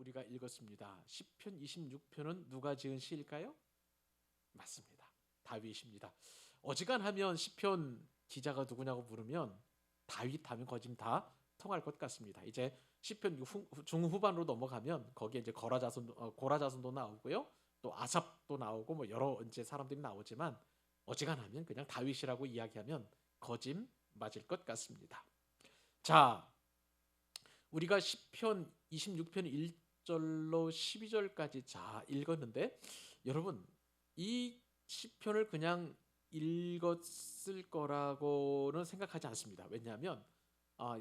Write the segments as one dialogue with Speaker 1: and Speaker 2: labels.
Speaker 1: 우리가 읽었습니다. 시편 26편은 누가 지은 시일까요? 맞습니다. 다윗입니다. 어지간하면 시편 기자가 누구냐고 물으면 다윗 하면 거진 다 통할 것 같습니다. 이제 시편 중후반으로 넘어가면 거기에 이제 고라 자손도 나오고요. 또 아삽도 나오고 뭐 여러 이제 사람들이 나오지만 어지간하면 그냥 다윗이라고 이야기하면 거진 맞을 것 같습니다. 자, 우리가 시편 26편 1절로 12절까지 자 읽었는데 여러분 이 시편을 그냥 읽었을 거라고는 생각하지 않습니다. 왜냐하면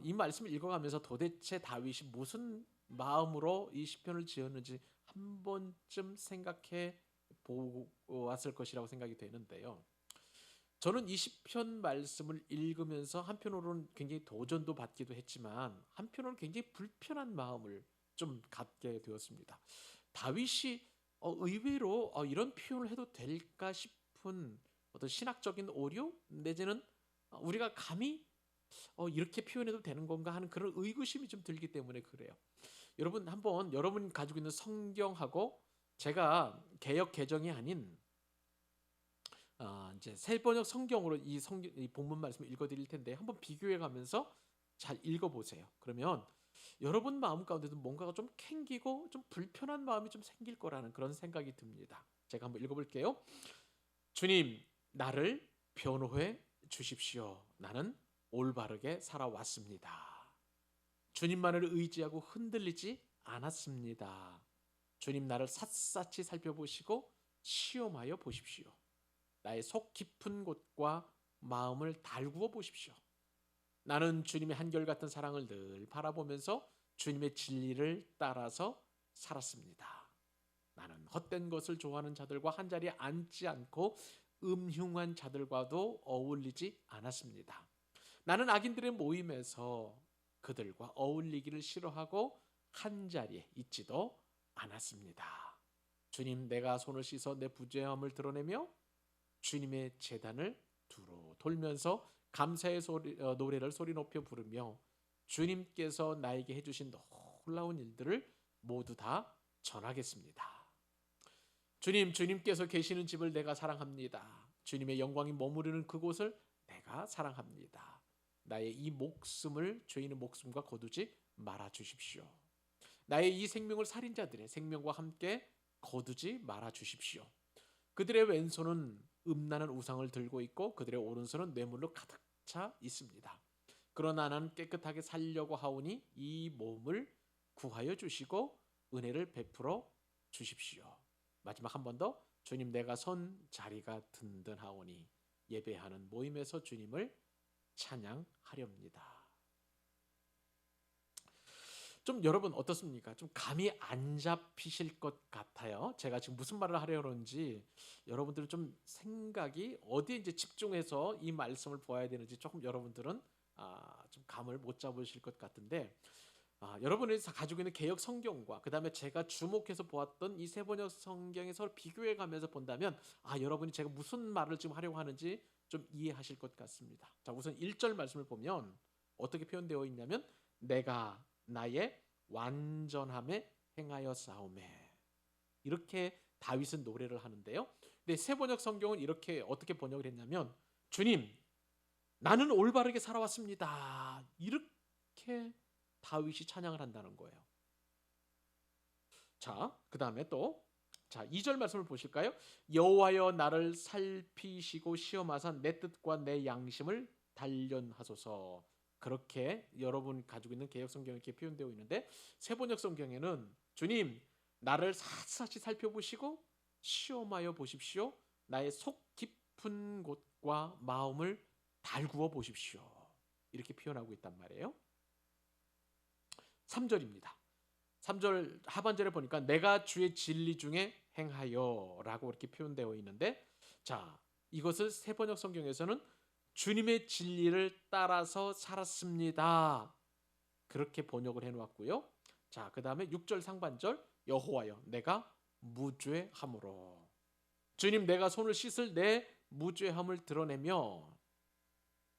Speaker 1: 이 말씀을 읽어가면서 도대체 다윗이 무슨 마음으로 이 시편을 지었는지 한 번쯤 생각해 보았을 것이라고 생각이 되는데요. 저는 이 시편 말씀을 읽으면서 한편으로는 굉장히 도전도 받기도 했지만 한편으로는 굉장히 불편한 마음을 좀 갖게 되었습니다. 다윗이 의외로 이런 표현을 해도 될까 싶은 어떤 신학적인 오류 내지는 우리가 감히 이렇게 표현해도 되는 건가 하는 그런 의구심이 좀 들기 때문에 그래요. 여러분 한번 여러분 가지고 있는 성경하고 제가 개역 개정이 아닌 이제 새 번역 성경으로 이 본문 말씀을 읽어드릴 텐데 한번 비교해가면서 잘 읽어보세요. 그러면 여러분 마음 가운데도 뭔가가 좀 캥기고 좀 불편한 마음이 좀 생길 거라는 그런 생각이 듭니다. 제가 한번 읽어볼게요. 주님, 나를 변호해 주십시오. 나는 올바르게 살아왔습니다. 주님만을 의지하고 흔들리지 않았습니다. 주님 나를 샅샅이 살펴보시고 시험하여 보십시오. 나의 속 깊은 곳과 마음을 달구어 보십시오. 나는 주님의 한결같은 사랑을 늘 바라보면서 주님의 진리를 따라서 살았습니다. 나는 헛된 것을 좋아하는 자들과 한자리에 앉지 않고 음흉한 자들과도 어울리지 않았습니다. 나는 악인들의 모임에서 그들과 어울리기를 싫어하고 한자리에 있지도 않았습니다. 주님, 내가 손을 씻어 내 부죄함을 드러내며 주님의 제단을 두루 돌면서 감사의 노래를 소리 높여 부르며 주님께서 나에게 해주신 놀라운 일들을 모두 다 전하겠습니다. 주님, 주님께서 계시는 집을 내가 사랑합니다. 주님의 영광이 머무르는 그곳을 내가 사랑합니다. 나의 이 목숨을 죄인의 목숨과 거두지 말아 주십시오. 나의 이 생명을 살인자들의 생명과 함께 거두지 말아 주십시오. 그들의 왼손은 음란한 우상을 들고 있고 그들의 오른손은 뇌물로 가득 차 있습니다. 그러나 나는 깨끗하게 살려고 하오니 이 몸을 구하여 주시고 은혜를 베풀어 주십시오. 마지막 한 번 더. 주님, 내가 선 자리가 든든하오니 예배하는 모임에서 주님을 찬양하렵니다. 좀 여러분 어떻습니까? 좀 감이 안 잡히실 것 같아요. 제가 지금 무슨 말을 하려는지 여러분들은 좀 생각이 어디에 이제 집중해서 이 말씀을 보아야 되는지 조금 여러분들은 좀 감을 못 잡으실 것 같은데 여러분이 가지고 있는 개역 성경과 그 다음에 제가 주목해서 보았던 이 세 번역 성경에서 비교해 가면서 본다면 여러분이 제가 무슨 말을 지금 하려고 하는지 좀 이해하실 것 같습니다. 자, 우선 1절 말씀을 보면 어떻게 표현되어 있냐면 내가 나의 완전함에 행하여 싸움에 이렇게 다윗은 노래를 하는데요. 근데 새 번역 성경은 이렇게 어떻게 번역을 했냐면 주님, 나는 올바르게 살아왔습니다. 이렇게 다윗이 찬양을 한다는 거예요. 자, 그 다음에 또 2절 말씀을 보실까요? 여호와여 나를 살피시고 시험하사 내 뜻과 내 양심을 단련하소서. 그렇게 여러분 가지고 있는 개역 성경에 이렇게 표현되어 있는데 새 번역 성경에는 주님 나를 샅샅이 살펴보시고 시험하여 보십시오. 나의 속 깊은 곳과 마음을 달구어 보십시오. 이렇게 표현하고 있단 말이에요. 3절입니다. 3절 하반절에 보니까 내가 주의 진리 중에 행하여 라고 이렇게 표현되어 있는데 자, 이것을 새 번역 성경에서는 주님의 진리를 따라서 살았습니다. 그렇게 번역을 해놓았고요. 자, 그 다음에 6절 상반절 여호와여 내가 무죄함으로 주님 내가 손을 씻을 내 무죄함을 드러내며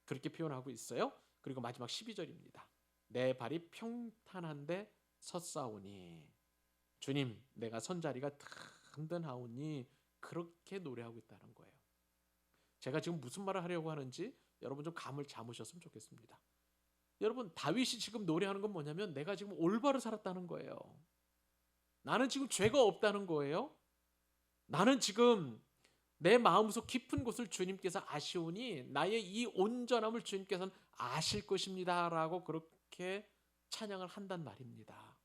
Speaker 1: 그렇게 표현하고 있어요. 그리고 마지막 12절입니다. 내 발이 평탄한데 섰사오니 주님, 내가 선자리가 든든하오니 그렇게 노래하고 있다는 거예요. 제가 지금 무슨 말을 하려고 하는지 여러분 좀 감을 잡으셨으면 좋겠습니다. 여러분, 다윗이 지금 노래하는 건 뭐냐면 내가 지금 올바로 살았다는 거예요. 나는 지금 죄가 없다는 거예요. 나는 지금 내 마음속 깊은 곳을 주님께서 아시오니 나의 이 온전함을 주님께서는 아실 것입니다 라고 그렇게 찬양을 한단 말입니다.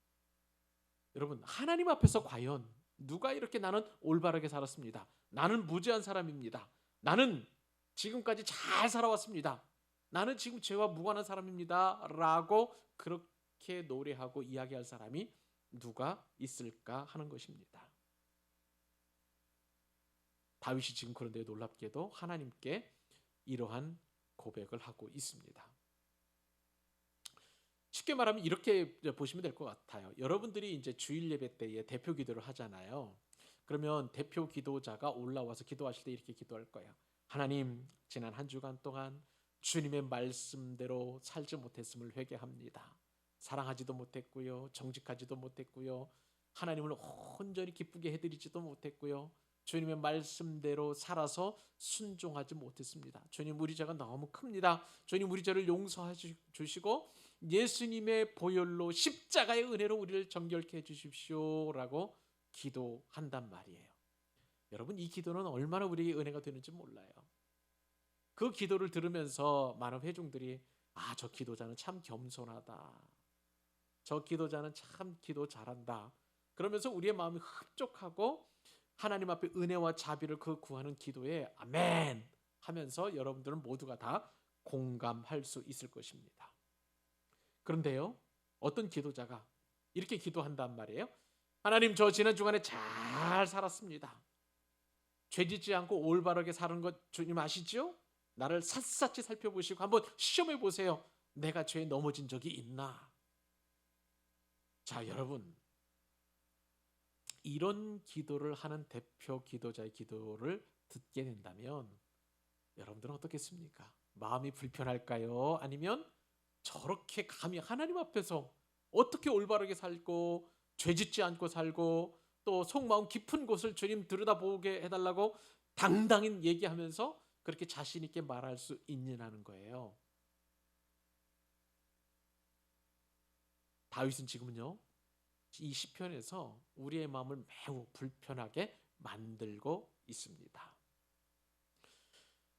Speaker 1: 여러분, 하나님 앞에서 과연 누가 이렇게 나는 올바르게 살았습니다, 나는 무죄한 사람입니다, 나는 지금까지 잘 살아왔습니다, 나는 지금 죄와 무관한 사람입니다 라고 그렇게 노래하고 이야기할 사람이 누가 있을까 하는 것입니다. 다윗이 지금 그런데 놀랍게도 하나님께 이러한 고백을 하고 있습니다. 쉽게 말하면 이렇게 보시면 될 것 같아요. 여러분들이 이제 주일 예배 때에 대표 기도를 하잖아요. 그러면 대표 기도자가 올라와서 기도하실 때 이렇게 기도할 거예요. 하나님, 지난 한 주간 동안 주님의 말씀대로 살지 못했음을 회개합니다. 사랑하지도 못했고요, 정직하지도 못했고요, 하나님을 온전히 기쁘게 해드리지도 못했고요, 주님의 말씀대로 살아서 순종하지 못했습니다. 주님, 우리 죄가 너무 큽니다. 주님, 우리 죄를 용서해 주시고 예수님의 보혈로 십자가의 은혜로 우리를 정결케 해주십시오 라고 기도한단 말이에요. 여러분, 이 기도는 얼마나 우리에게 은혜가 되는지 몰라요. 그 기도를 들으면서 많은 회중들이 저 기도자는 참 겸손하다, 저 기도자는 참 기도 잘한다, 그러면서 우리의 마음이 흡족하고 하나님 앞에 은혜와 자비를 그 구하는 기도에 아멘 하면서 여러분들은 모두가 다 공감할 수 있을 것입니다. 그런데요, 어떤 기도자가 이렇게 기도한단 말이에요. 하나님, 저 지난 주간에 잘 살았습니다. 죄짓지 않고 올바르게 사는 것 주님 아시죠? 나를 샅샅이 살펴보시고 한번 시험해 보세요. 내가 죄에 넘어진 적이 있나? 자, 여러분, 이런 기도를 하는 대표 기도자의 기도를 듣게 된다면 여러분들은 어떻겠습니까? 마음이 불편할까요? 아니면 저렇게 감히 하나님 앞에서 어떻게 올바르게 살고 죄짓지 않고 살고 또 속마음 깊은 곳을 주님 들여다보게 해달라고 당당히 얘기하면서 그렇게 자신 있게 말할 수 있느냐는 거예요. 다윗은 지금은요, 이 시편에서 우리의 마음을 매우 불편하게 만들고 있습니다.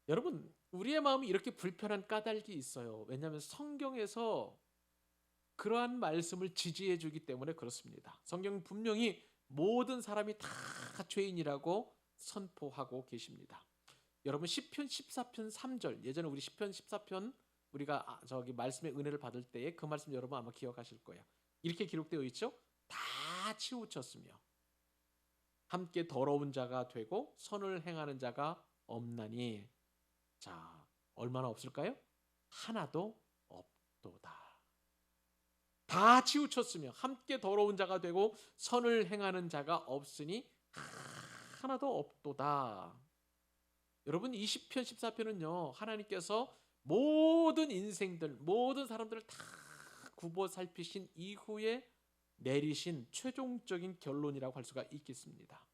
Speaker 1: 여러분, 우리의 마음이 이렇게 불편한 까닭이 있어요. 왜냐하면 성경에서 그러한 말씀을 지지해 주기 때문에 그렇습니다. 성경은 분명히 모든 사람이 다 죄인이라고 선포하고 계십니다. 여러분, 시편 14편 3절, 예전에 우리 시편 14편 우리가 저기 말씀의 은혜를 받을 때에 그 말씀 여러분 아마 기억하실 거예요. 이렇게 기록되어 있죠. 다 치우쳤으며 함께 더러운 자가 되고 선을 행하는 자가 없나니, 자, 얼마나 없을까요? 하나도 없도다. 다 치우쳤으며 함께 더러운 자가 되고 선을 행하는 자가 없으니 하나도 없도다. 여러분, 이 시편 14편은요 하나님께서 모든 인생들, 모든 사람들을 다 굽어 살피신 이후에 내리신 최종적인 결론이라고 할 수가 있겠습니다.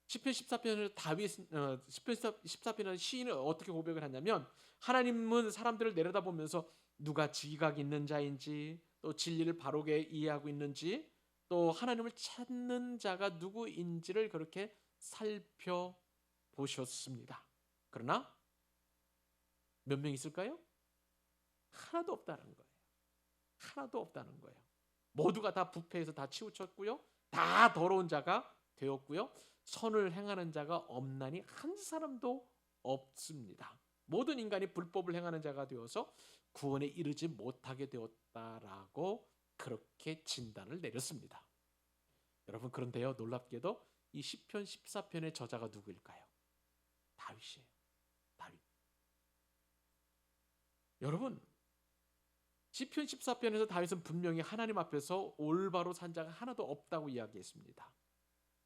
Speaker 1: 시편 14편을 시편 14편의 시인은 어떻게 고백을 하냐면, 하나님은 사람들을 내려다보면서 누가 지각 있는 자인지, 또 진리를 바르게 이해하고 있는지, 또 하나님을 찾는 자가 누구인지를 그렇게 살펴보셨습니다. 그러나 몇 명 있을까요? 하나도 없다는 거예요. 하나도 없다는 거예요. 모두가 다 부패해서 다 치우쳤고요, 다 더러운 자가 되었고요, 선을 행하는 자가 없나니 한 사람도 없습니다. 모든 인간이 불법을 행하는 자가 되어서 구원에 이르지 못하게 되었다라고 그렇게 진단을 내렸습니다. 여러분, 그런데요, 놀랍게도 이 시편 14편의 저자가 누구일까요? 다윗이에요. 다윗. 여러분, 시편 14편에서 다윗은 분명히 하나님 앞에서 올바로 산 자가 하나도 없다고 이야기했습니다.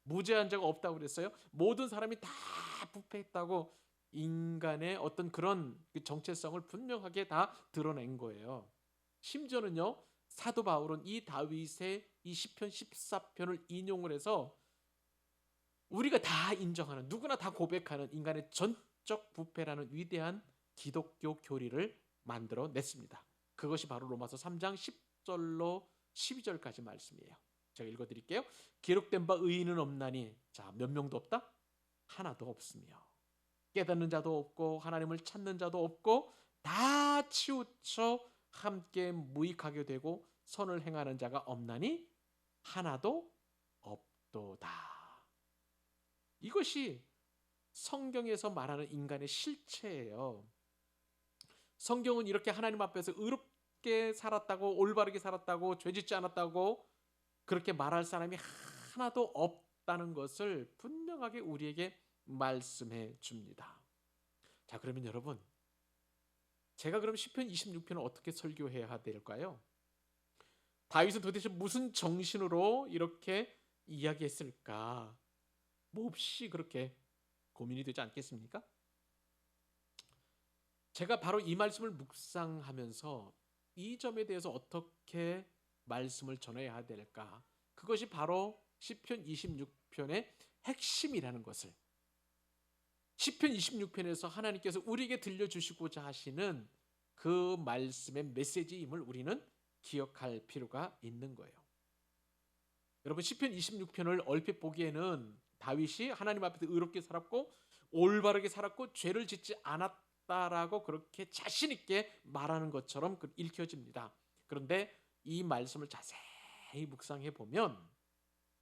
Speaker 1: 무죄한 자가 없다고 그랬어요. 모든 사람이 다 부패했다고 인간의 어떤 그런 정체성을 분명하게 다 드러낸 거예요. 심지어는요, 사도 바울은 이 다윗의 이 시편 14편을 인용을 해서 우리가 다 인정하는, 누구나 다 고백하는 인간의 전적 부패라는 위대한 기독교 교리를 만들어 냈습니다. 그것이 바로 로마서 3장 10절로 12절까지 말씀이에요. 제가 읽어드릴게요. 기록된 바 의인은 없나니, 자, 몇 명도 없다? 하나도 없으며 깨닫는 자도 없고 하나님을 찾는 자도 없고 다 치우쳐 함께 무익하게 되고 선을 행하는 자가 없나니 하나도 없도다. 이것이 성경에서 말하는 인간의 실체예요. 성경은 이렇게 하나님 앞에서 의롭게 살았다고, 올바르게 살았다고, 죄짓지 않았다고 그렇게 말할 사람이 하나도 없다는 것을 분명하게 우리에게 말씀해 줍니다. 자, 그러면 여러분, 제가 그럼 시편 26편을 어떻게 설교해야 될까요? 다윗은 도대체 무슨 정신으로 이렇게 이야기했을까? 몹시 그렇게 고민이 되지 않겠습니까? 제가 바로 이 말씀을 묵상하면서 이 점에 대해서 어떻게 말씀을 전해야 될까? 그것이 바로 시편 26편의 핵심이라는 것을, 시편 26편에서 하나님께서 우리에게 들려주시고자 하시는 그 말씀의 메시지임을 우리는 기억할 필요가 있는 거예요. 여러분, 시편 26편을 얼핏 보기에는 다윗이 하나님 앞에서 의롭게 살았고 올바르게 살았고 죄를 짓지 않았다라고 그렇게 자신 있게 말하는 것처럼 읽혀집니다. 그런데 이 말씀을 자세히 묵상해 보면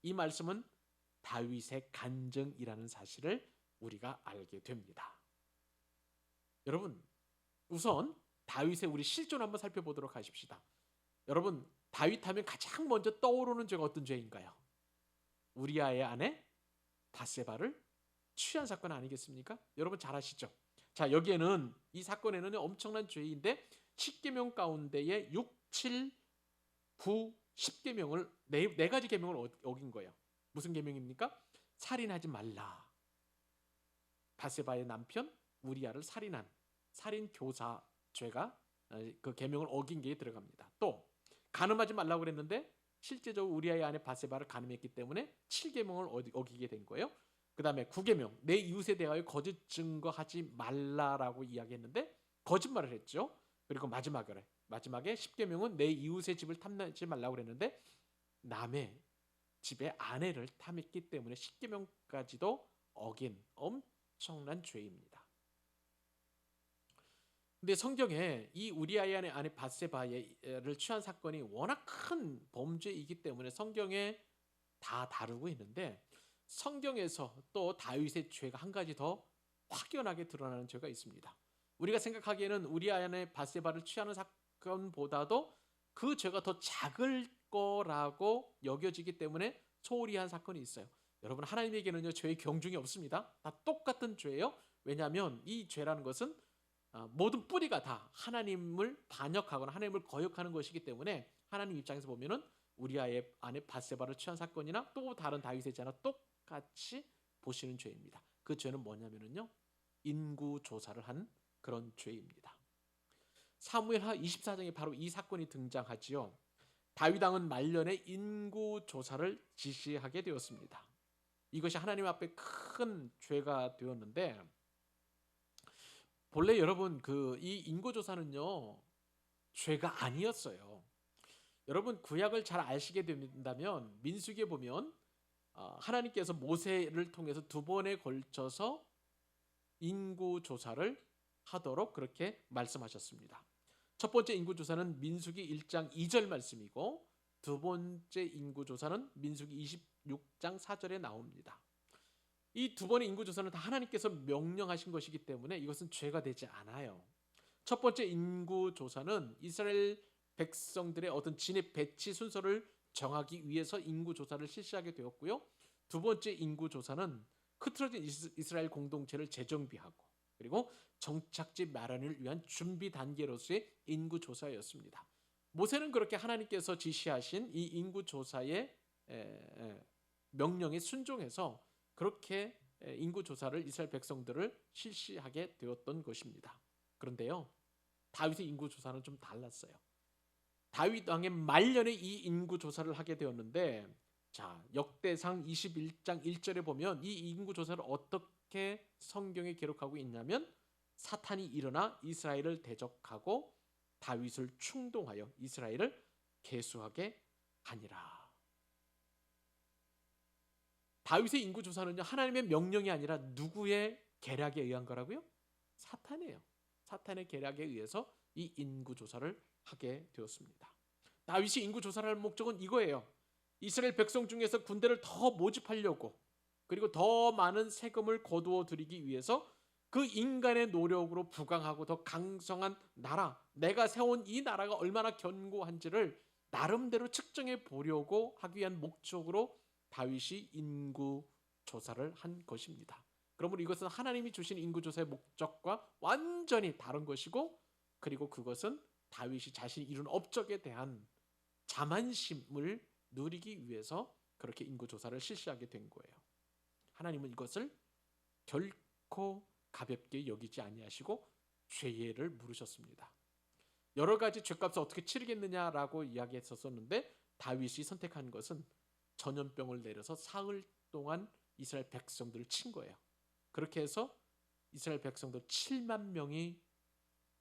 Speaker 1: 이 말씀은 다윗의 간증이라는 사실을 우리가 알게 됩니다. 여러분, 우선 다윗의 우리 실존 한번 살펴보도록 하십시다. 여러분, 다윗 하면 가장 먼저 떠오르는 죄가 어떤 죄인가요? 우리아의 아내 바세바를 취한 사건 아니겠습니까? 여러분 잘 아시죠? 자, 여기에는 이 사건에는 엄청난 죄인데 10계명 가운데에 6, 7, 9, 10계명을 네 가지 계명을 어긴 거예요. 무슨 계명입니까? 살인하지 말라. 바세바의 남편 우리아를 살인한 살인 교사 죄가 그 계명을 어긴 게 들어갑니다. 또 간음하지 말라고 그랬는데 실제적으로 우리아의 아내 바세바를 간음했기 때문에 7계명을 어기게 된 거예요. 그 다음에 9계명, 내 이웃에 대하여 거짓 증거하지 말라라고 이야기했는데 거짓말을 했죠. 그리고 마지막에 10계명은 내 이웃의 집을 탐내지 말라고 그랬는데 남의 집에 아내를 탐했기 때문에 10계명까지도 어긴 엄청난 죄입니다. 근데 성경에 이 우리아의 아내 바세바를 취한 사건이 워낙 큰 범죄이기 때문에 성경에 다 다루고 있는데 성경에서 또 다윗의 죄가 한 가지 더 확연하게 드러나는 죄가 있습니다. 우리가 생각하기에는 우리아의 아내 바세바를 취하는 사건보다도 그 죄가 더 작을 거라고 여겨지기 때문에 소홀히 한 사건이 있어요. 여러분, 하나님에게는요 죄의 경중이 없습니다. 다 똑같은 죄예요. 왜냐하면 이 죄라는 것은 모든 뿌리가 다 하나님을 반역하거나 하나님을 거역하는 것이기 때문에 하나님 입장에서 보면은 우리아의 아내 바세바를 취한 사건이나 또 다른 다윗의 죄나 똑같이 보시는 죄입니다. 그 죄는 뭐냐면은요 인구 조사를 한 그런 죄입니다. 사무엘하 24장에 바로 이 사건이 등장하지요. 다윗 왕은 말년에 인구 조사를 지시하게 되었습니다. 이것이 하나님 앞에 큰 죄가 되었는데 본래 여러분 이 인구조사는요 죄가 아니었어요. 여러분 구약을 잘 아시게 된다면 민수기에 보면 하나님께서 모세를 통해서 2번에 걸쳐서 인구조사를 하도록 그렇게 말씀하셨습니다. 첫 번째 인구조사는 민수기 1장 2절 말씀이고 두 번째 인구조사는 민수기 26장 4절에 나옵니다. 이 두 번의 인구조사는 다 하나님께서 명령하신 것이기 때문에 이것은 죄가 되지 않아요. 첫 번째 인구조사는 이스라엘 백성들의 어떤 진입 배치 순서를 정하기 위해서 인구조사를 실시하게 되었고요. 두 번째 인구조사는 흐트러진 이스라엘 공동체를 재정비하고 그리고 정착지 마련을 위한 준비 단계로서의 인구조사였습니다. 모세는 그렇게 하나님께서 지시하신 이 인구조사의 명령에 순종해서 그렇게 인구조사를 이스라엘 백성들을 실시하게 되었던 것입니다. 그런데요 다윗의 인구조사는 좀 달랐어요. 다윗 왕의 말년에 이 인구 조사를 하게 되었는데, 자, 역대상 21장 1절에 보면 이 인구 조사를 어떻게 성경에 기록하고 있냐면, 사탄이 일어나 이스라엘을 대적하고 다윗을 충동하여 이스라엘을 계수하게 하니라. 다윗의 인구 조사는요, 하나님의 명령이 아니라 누구의 계략에 의한 거라고요? 사탄이에요. 사탄의 계략에 의해서 이 인구 조사를 하게 되었습니다. 다윗이 인구 조사를 할 목적은 이거예요. 이스라엘 백성 중에서 군대를 더 모집하려고, 그리고 더 많은 세금을 거두어 들이기 위해서 그 인간의 노력으로 부강하고 더 강성한 나라, 내가 세운 이 나라가 얼마나 견고한지를 나름대로 측정해 보려고 하기 위한 목적으로 다윗이 인구 조사를 한 것입니다. 그러므로 이것은 하나님이 주신 인구 조사의 목적과 완전히 다른 것이고, 그리고 그것은 다윗이 자신이 이룬 업적에 대한 자만심을 누리기 위해서 그렇게 인구 조사를 실시하게 된 거예요. 하나님은 이것을 결코 가볍게 여기지 아니하시고 죄를 물으셨습니다. 여러 가지 죄값을 어떻게 치르겠느냐라고 이야기했었는데, 다윗이 선택한 것은 전염병을 내려서 사흘 동안 이스라엘 백성들을 친 거예요. 그렇게 해서 이스라엘 백성들 7만 명이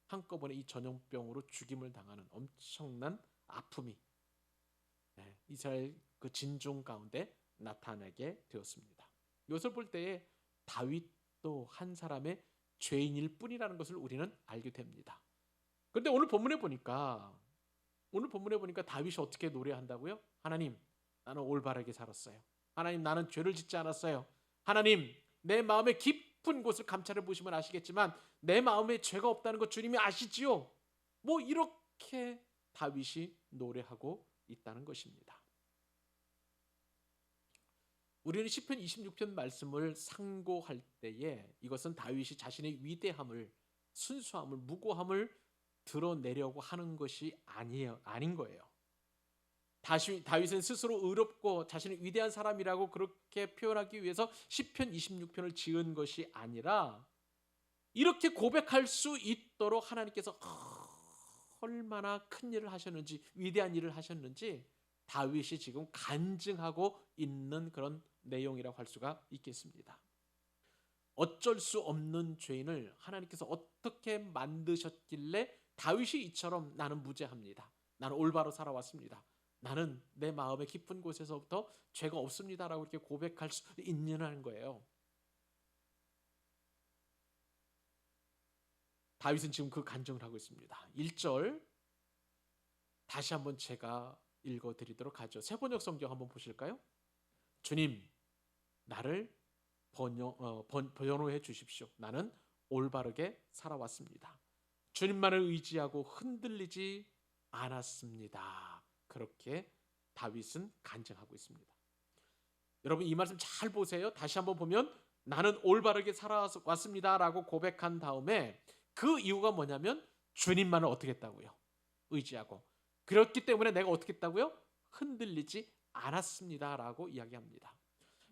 Speaker 1: 한꺼번에 이 전염병으로 죽임을 당하는 엄청난 아픔이 이스라엘 그 진중 가운데 나타나게 되었습니다. 이것을 볼 때에 다윗도 한 사람의 죄인일 뿐이라는 것을 우리는 알게 됩니다. 그런데 오늘 본문에 보니까 다윗이 어떻게 노래한다고요? 하나님, 나는 올바르게 살았어요. 하나님, 나는 죄를 짓지 않았어요. 하나님, 내 마음의 깊은 곳을 감찰해 보시면 아시겠지만 내 마음에 죄가 없다는 것 주님이 아시지요. 뭐 이렇게 다윗이 노래하고 있다는 것입니다. 우리는 시편 26편 말씀을 상고할 때에 이것은 다윗이 자신의 위대함을, 순수함을, 무고함을 드러내려고 하는 것이 아닌 거예요. 다윗은 스스로 의롭고 자신이 위대한 사람이라고 그렇게 표현하기 위해서 시편 26편을 지은 것이 아니라, 이렇게 고백할 수 있도록 하나님께서 얼마나 큰 일을 하셨는지, 위대한 일을 하셨는지 다윗이 지금 간증하고 있는 그런 내용이라고 할 수가 있겠습니다. 어쩔 수 없는 죄인을 하나님께서 어떻게 만드셨길래 다윗이 이처럼 나는 무죄합니다, 나는 올바로 살아왔습니다, 나는 내 마음의 깊은 곳에서부터 죄가 없습니다라고 이렇게 고백할 수 있느냐는 거예요. 다윗은 지금 그 간증을 하고 있습니다. 1절 다시 한번 제가 읽어드리도록 하죠. 새번역 성경 한번 보실까요? 주님, 나를 변호해 주십시오. 나는 올바르게 살아왔습니다. 주님만을 의지하고 흔들리지 않았습니다. 그렇게 다윗은 간증하고 있습니다. 여러분, 이 말씀 잘 보세요. 다시 한번 보면 나는 올바르게 살아왔습니다 라고 고백한 다음에 그 이유가 뭐냐면 주님만을 어떻게 했다고요? 의지하고. 그렇기 때문에 내가 어떻게 했다고요? 흔들리지 않았습니다 라고 이야기합니다.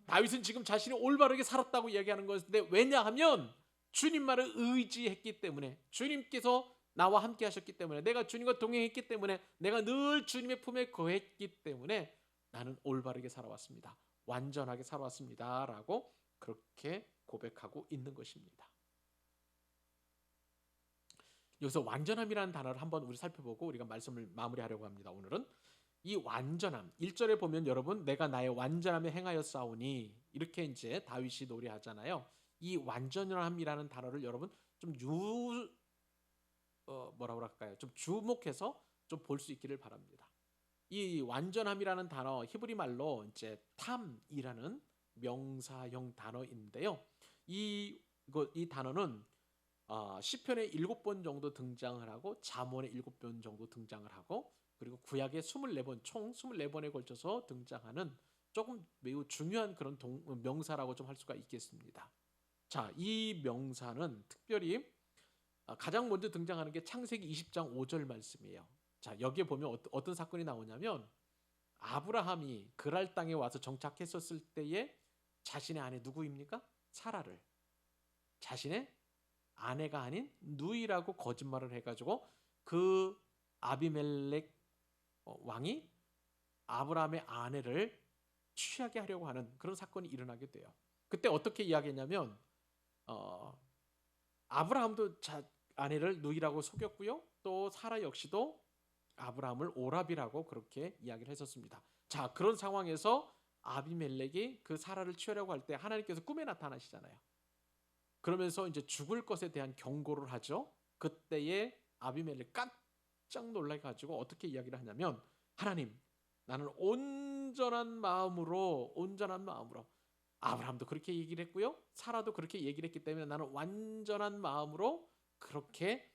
Speaker 1: 다윗은 지금 자신이 올바르게 살았다고 이야기하는 것인데, 왜냐하면 주님만을 의지했기 때문에, 주님께서 나와 함께 하셨기 때문에, 내가 주님과 동행했기 때문에, 내가 늘 주님의 품에 거했기 때문에 나는 올바르게 살아왔습니다, 완전하게 살아왔습니다 라고 그렇게 고백하고 있는 것입니다. 여기서 완전함이라는 단어를 한번 우리 살펴보고 우리가 말씀을 마무리하려고 합니다. 오늘은 이 완전함, 1절에 보면 여러분, 내가 나의 완전함에 행하였사오니, 이렇게 이제 다윗이 노래하잖아요. 이 완전함이라는 단어를 여러분 좀 뭐라고 할까요? 좀 주목해서 좀 볼 수 있기를 바랍니다. 이 완전함이라는 단어, 히브리 말로 이제 탐이라는 명사형 단어인데요. 이 단어는 시편에 7번 정도 등장을 하고 잠언에 7번 정도 등장을 하고, 그리고 구약에 24번, 총 24번에 걸쳐서 등장하는 조금 매우 중요한 그런 명사라고 좀 할 수가 있겠습니다. 자, 이 명사는 특별히 가장 먼저 등장하는 게 창세기 20장 5절 말씀이에요. 자, 여기에 보면 어떤 사건이 나오냐면, 아브라함이 그랄 땅에 와서 정착했었을 때에 자신의 아내 누구입니까? 사라를 자신의 아내가 아닌 누이라고 거짓말을 해가지고 그 아비멜렉 왕이 아브라함의 아내를 취하게 하려고 하는 그런 사건이 일어나게 돼요. 그때 어떻게 이야기했냐면 아브라함도 아내를 누이라고 속였고요. 또 사라 역시도 아브라함을 오라비라고 그렇게 이야기를 했었습니다. 자, 그런 상황에서 아비멜렉이 그 사라를 취하려고 할 때 하나님께서 꿈에 나타나시잖아요. 그러면서 이제 죽을 것에 대한 경고를 하죠. 그때에 아비멜렉 깜짝 놀라가지고 어떻게 이야기를 하냐면, 하나님, 나는 온전한 마음으로 아브라함도 그렇게 얘기를 했고요. 사라도 그렇게 얘기를 했기 때문에 나는 완전한 마음으로 그렇게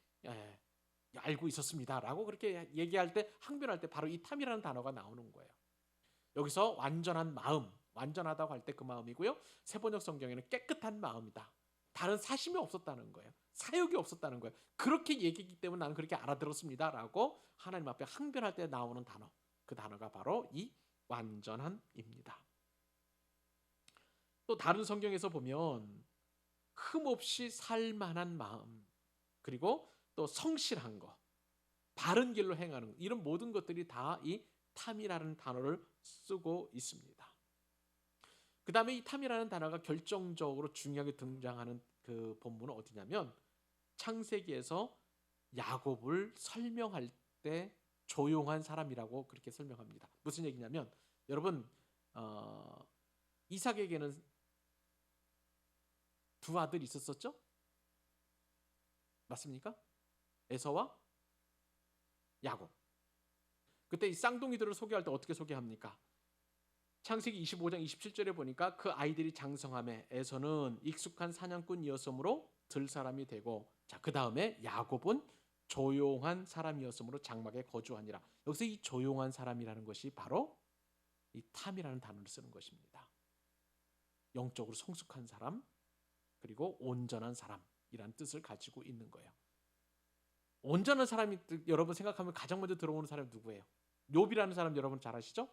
Speaker 1: 알고 있었습니다라고 그렇게 얘기할 때, 항변할 때 바로 이 탐이라는 단어가 나오는 거예요. 여기서 완전한 마음, 완전하다고 할 때 그 마음이고요. 세번역 성경에는 깨끗한 마음이다. 다른 사심이 없었다는 거예요. 사욕이 없었다는 거예요. 그렇게 얘기했기 때문에 나는 그렇게 알아들었습니다라고 하나님 앞에 항변할 때 나오는 단어, 그 단어가 바로 이 완전한입니다. 또 다른 성경에서 보면 흠없이 살만한 마음, 그리고 또 성실한 거, 바른 길로 행하는 것, 이런 모든 것들이 다 이 탐이라는 단어를 쓰고 있습니다. 그 다음에 이 탐이라는 단어가 결정적으로 중요하게 등장하는 그 본문은 어디냐면, 창세기에서 야곱을 설명할 때 조용한 사람이라고 그렇게 설명합니다. 무슨 얘기냐면, 여러분 이삭에게는 두 아들이 있었었죠? 맞습니까? 에서와 야곱. 그때 이 쌍둥이들을 소개할 때 어떻게 소개합니까? 창세기 25장 27절에 보니까 그 아이들이 장성함에 에서는 익숙한 사냥꾼이었으므로 들 사람이 되고, 자, 그 다음에 야곱은 조용한 사람이었으므로 장막에 거주하니라. 여기서 이 조용한 사람이라는 것이 바로 이 탐이라는 단어를 쓰는 것입니다. 영적으로 성숙한 사람, 그리고 온전한 사람이라는 뜻을 가지고 있는 거예요. 온전한 사람이, 여러분 생각하면 가장 먼저 들어오는 사람이 누구예요? 욥이라는 사람 여러분 잘 아시죠?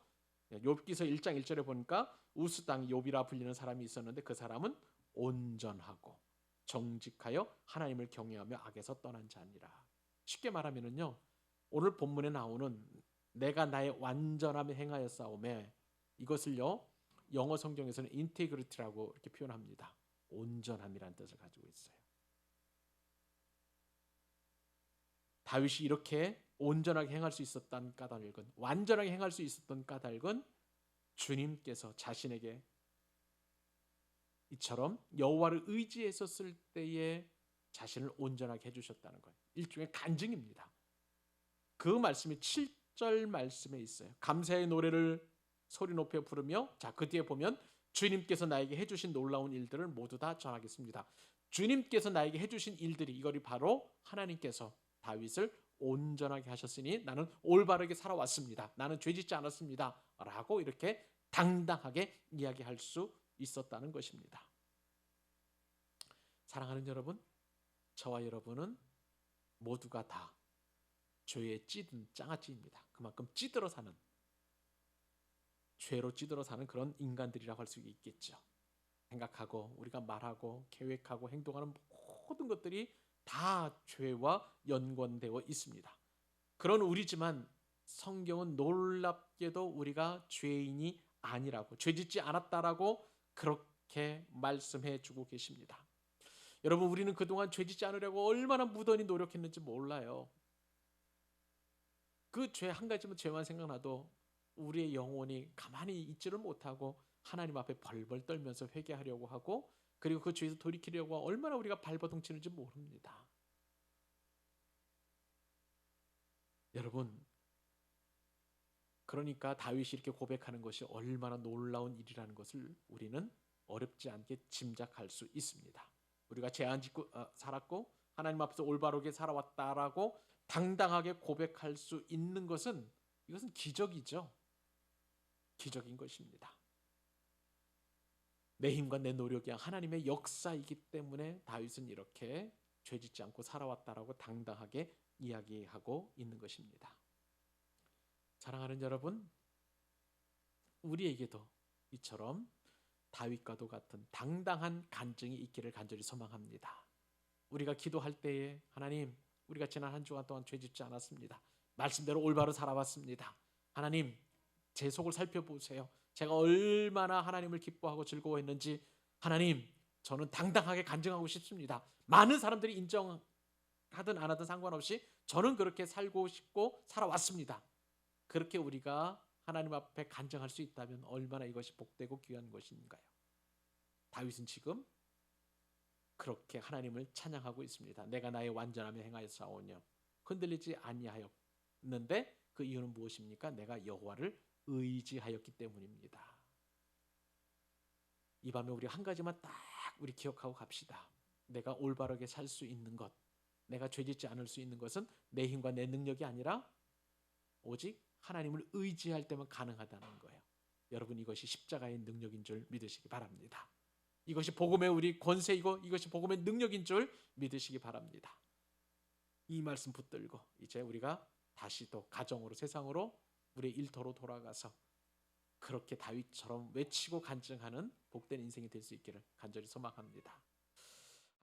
Speaker 1: 욥기서 1장 1절에 보니까 우스 땅 욥이라 불리는 사람이 있었는데 그 사람은 온전하고 정직하여 하나님을 경외하며 악에서 떠난 자니라. 쉽게 말하면은요, 오늘 본문에 나오는 내가 나의 완전함에 행하였사오매, 이것을요 영어 성경에서는 인테그리티라고 이렇게 표현합니다. 온전함이라는 뜻을 가지고 있어요. 다윗이 이렇게 온전하게 행할 수 있었던 까닭은, 완전하게 행할 수 있었던 까닭은 주님께서 자신에게 이처럼 여호와를 의지했었을 때에 자신을 온전하게 해주셨다는 것, 일종의 간증입니다. 그 말씀이 7절 말씀에 있어요. 감사의 노래를 소리 높여 부르며, 자, 그 뒤에 보면 주님께서 나에게 해주신 놀라운 일들을 모두 다 전하겠습니다. 주님께서 나에게 해주신 일들이, 이거리 바로 하나님께서 다윗을 온전하게 하셨으니 나는 올바르게 살아왔습니다. 나는 죄짓지 않았습니다. 라고 이렇게 당당하게 이야기할 수 있었다는 것입니다. 사랑하는 여러분, 저와 여러분은 모두가 다 죄에 찌든 장아찌입니다. 그만큼 찌들어 사는, 죄로 찌들어 사는 그런 인간들이라고 할 수 있겠죠. 생각하고 우리가 말하고 계획하고 행동하는 모든 것들이 다 죄와 연관되어 있습니다. 그런 우리지만 성경은 놀랍게도 우리가 죄인이 아니라고, 죄짓지 않았다라고 그렇게 말씀해 주고 계십니다. 여러분, 우리는 그동안 죄짓지 않으려고 얼마나 무던히 노력했는지 몰라요. 그 죄 한 가지만, 죄만 생각나도 우리의 영혼이 가만히 있지를 못하고 하나님 앞에 벌벌 떨면서 회개하려고 하고, 그리고 그 죄에서 돌이키려고 얼마나 우리가 발버둥치는지 모릅니다. 여러분, 그러니까 다윗이 이렇게 고백하는 것이 얼마나 놀라운 일이라는 것을 우리는 어렵지 않게 짐작할 수 있습니다. 우리가 죄 안 짓고 살았고 하나님 앞에서 올바르게 살아왔다라고 당당하게 고백할 수 있는 것은, 이것은 기적이죠. 기적인 것입니다. 내 힘과 내 노력이 하나님의 역사이기 때문에 다윗은 이렇게 죄짓지 않고 살아왔다라고 당당하게 이야기하고 있는 것입니다. 사랑하는 여러분, 우리에게도 이처럼 다윗과도 같은 당당한 간증이 있기를 간절히 소망합니다. 우리가 기도할 때에 하나님, 우리가 지난 한 주간 동안 죄짓지 않았습니다. 말씀대로 올바로 살아왔습니다. 하나님, 제 속을 살펴보세요. 제가 얼마나 하나님을 기뻐하고 즐거워했는지 하나님, 저는 당당하게 간증하고 싶습니다. 많은 사람들이 인정하든 안 하든 상관없이 저는 그렇게 살고 싶고 살아왔습니다. 그렇게 우리가 하나님 앞에 간증할 수 있다면 얼마나 이것이 복되고 귀한 것인가요? 다윗은 지금 그렇게 하나님을 찬양하고 있습니다. 내가 나의 완전함에 행하였사오며 흔들리지 아니하였는데 그 이유는 무엇입니까? 내가 여호와를 의지하였기 때문입니다. 이 밤에 우리 한 가지만 딱 우리 기억하고 갑시다. 내가 올바르게 살 수 있는 것, 내가 죄짓지 않을 수 있는 것은 내 힘과 내 능력이 아니라 오직 하나님을 의지할 때만 가능하다는 거예요. 여러분, 이것이 십자가의 능력인 줄 믿으시기 바랍니다. 이것이 복음의 우리 권세이고 이것이 복음의 능력인 줄 믿으시기 바랍니다. 이 말씀 붙들고 이제 우리가 다시 또 가정으로, 세상으로, 우리의 일터로 돌아가서 그렇게 다윗처럼 외치고 간증하는 복된 인생이 될 수 있기를 간절히 소망합니다.